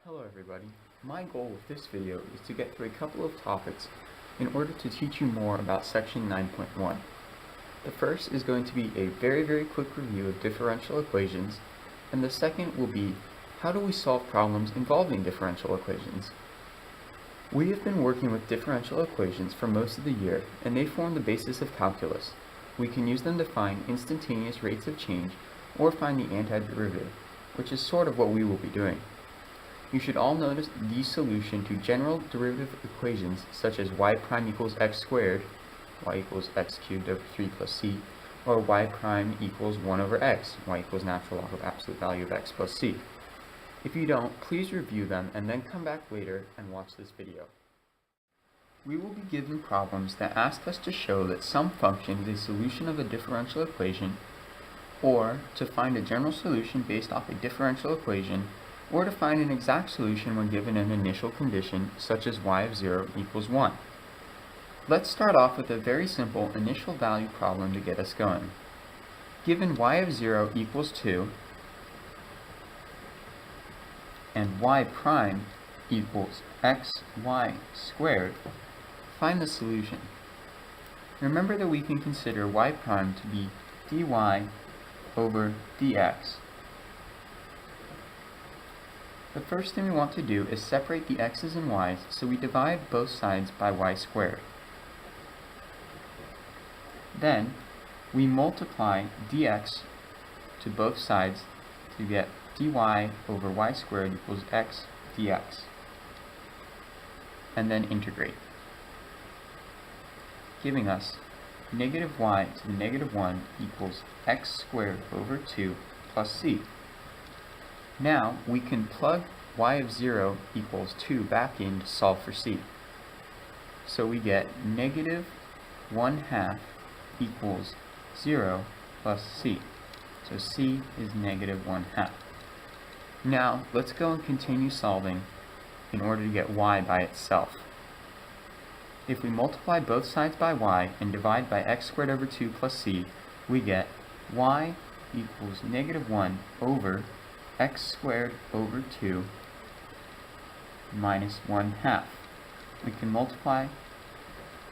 Hello everybody. My goal with this video is to get through a couple of topics in order to teach you more about section 9.1. The first is going to be a very quick review of differential equations, and the second will be how do we solve problems involving differential equations. We have been working with differential equations for most of the year, and they form the basis of calculus. We can use them to find instantaneous rates of change or find the antiderivative, which is sort of what we will be doing. You should all notice the solution to general derivative equations such as y prime equals x squared, y equals x cubed over 3 plus c, or y prime equals 1 over x, y equals natural log of absolute value of x plus c. If you don't, please review them and then come back later and watch this video. We will be given problems that ask us to show that some function is a solution of a differential equation, or to find a general solution based off a differential equation, or to find an exact solution when given an initial condition such as y of 0 equals 1. Let's start off with a very simple initial value problem to get us going. Given y of 0 equals 2 and y prime equals xy squared, find the solution. Remember that we can consider y prime to be dy over dx. The first thing we want to do is separate the x's and y's, so we divide both sides by y squared. Then, we multiply dx to both sides to get dy over y squared equals x dx, and then integrate, giving us negative y to the negative 1 equals x squared over 2 plus c. Now, we can plug y of 0 equals 2 back in to solve for c. So we get negative 1/2 equals 0 plus c. So c is negative 1/2. Now, let's go and continue solving in order to get y by itself. If we multiply both sides by y and divide by x squared over 2 plus c, we get y equals negative 1 over x squared over 2 minus 1/2. We can multiply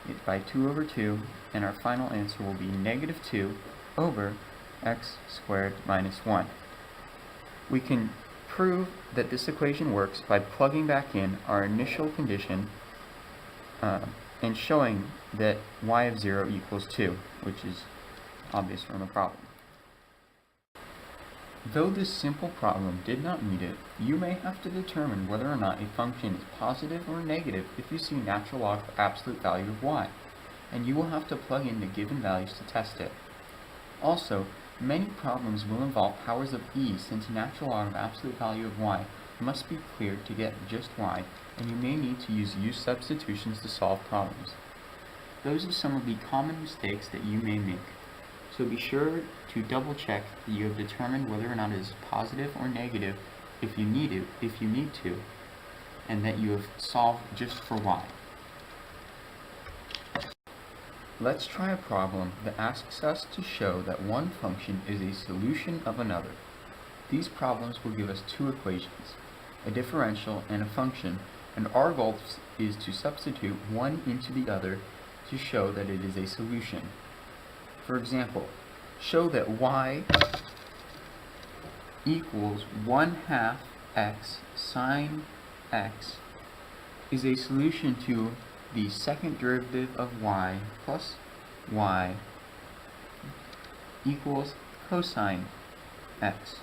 it by 2 over 2, and our final answer will be negative 2 over x squared minus 1. We can prove that this equation works by plugging back in our initial condition and showing that y of 0 equals 2, which is obvious from the problem. Though this simple problem did not meet it, you may have to determine whether or not a function is positive or negative if you see natural log of absolute value of y, and you will have to plug in the given values to test it. Also, many problems will involve powers of e, since natural log of absolute value of y must be cleared to get just y, and you may need to use substitutions to solve problems. Those are some of the common mistakes that you may make. So be sure to double check that you have determined whether or not it is positive or negative if you need to, and that you have solved just for y. Let's try a problem that asks us to show that one function is a solution of another. These problems will give us two equations, a differential and a function, and our goal is to substitute one into the other to show that it is a solution. For example, show that y equals 1/2 x sine x is a solution to the second derivative of y plus y equals cosine x.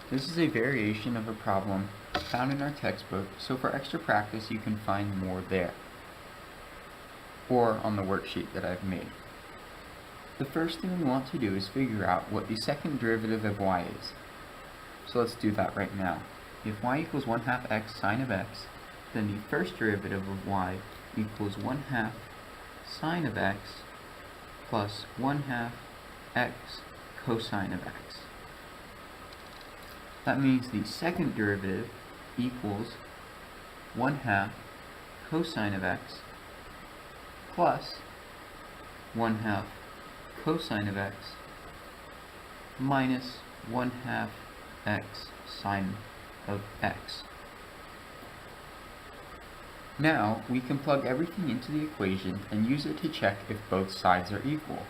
This is a variation of a problem found in our textbook, so for extra practice you can find more there, or on the worksheet that I've made. The first thing we want to do is figure out what the second derivative of y is. So let's do that right now. If y equals 1/2 x sine of x, then the first derivative of y equals 1/2 sine of x plus 1/2 x cosine of x. That means the second derivative equals 1/2 cosine of x plus 1/2 cosine of x minus 1/2 x sine of x. Now, we can plug everything into the equation and use it to check if both sides are equal.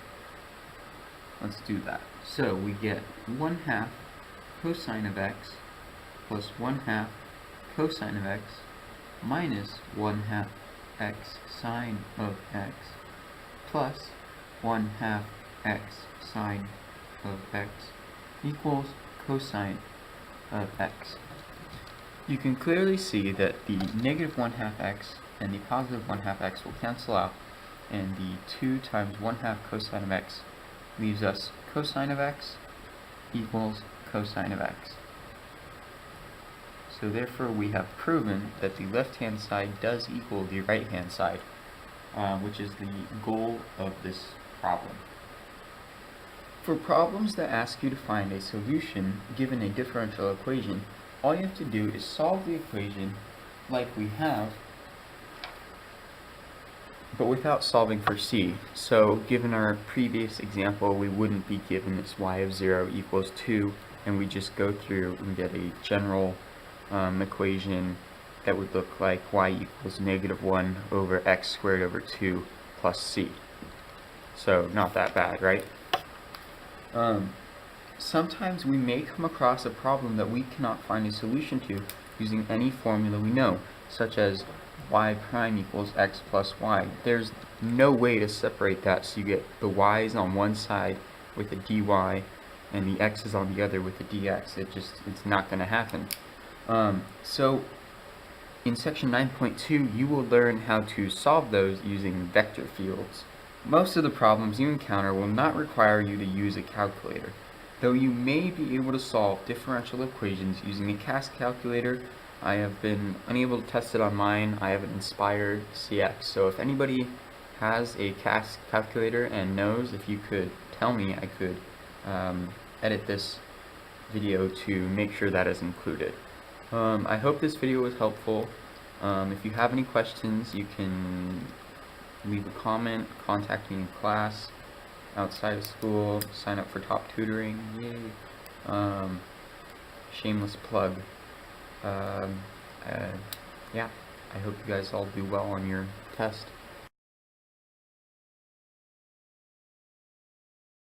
Let's do that. So we get 1/2 cosine of x plus 1/2 cosine of x minus 1/2 x sine of x plus 1/2 x sine of x equals cosine of x. You can clearly see that the negative 1/2 x and the positive 1/2 x will cancel out, and the 2 times 1/2 cosine of x leaves us cosine of x equals cosine of x. So therefore we have proven that the left-hand side does equal the right-hand side, which is the goal of this problem. For problems that ask you to find a solution given a differential equation, all you have to do is solve the equation like we have, but without solving for c. So given our previous example, we wouldn't be given this y of 0 equals 2, and we just go through and get a general equation that would look like y equals negative 1 over x squared over 2 plus c. So not that bad, right? Sometimes we may come across a problem that we cannot find a solution to using any formula we know, such as y prime equals x plus y. There's no way to separate that, so you get the y's on one side with a dy and the x's on the other with a dx. It's not going to happen. So in section 9.2 you will learn how to solve those using vector fields. Most of the problems you encounter will not require you to use a calculator, though you may be able to solve differential equations using a CAS calculator. I have been unable to test it on mine. I have an Inspire CX, so if anybody has a CAS calculator and knows, if you could tell me, I could edit this video to make sure that is included. I hope this video was helpful. If you have any questions, you can leave a comment, contact me in class, outside of school, sign up for top tutoring, yay. Shameless plug. Yeah, I hope you guys all do well on your test.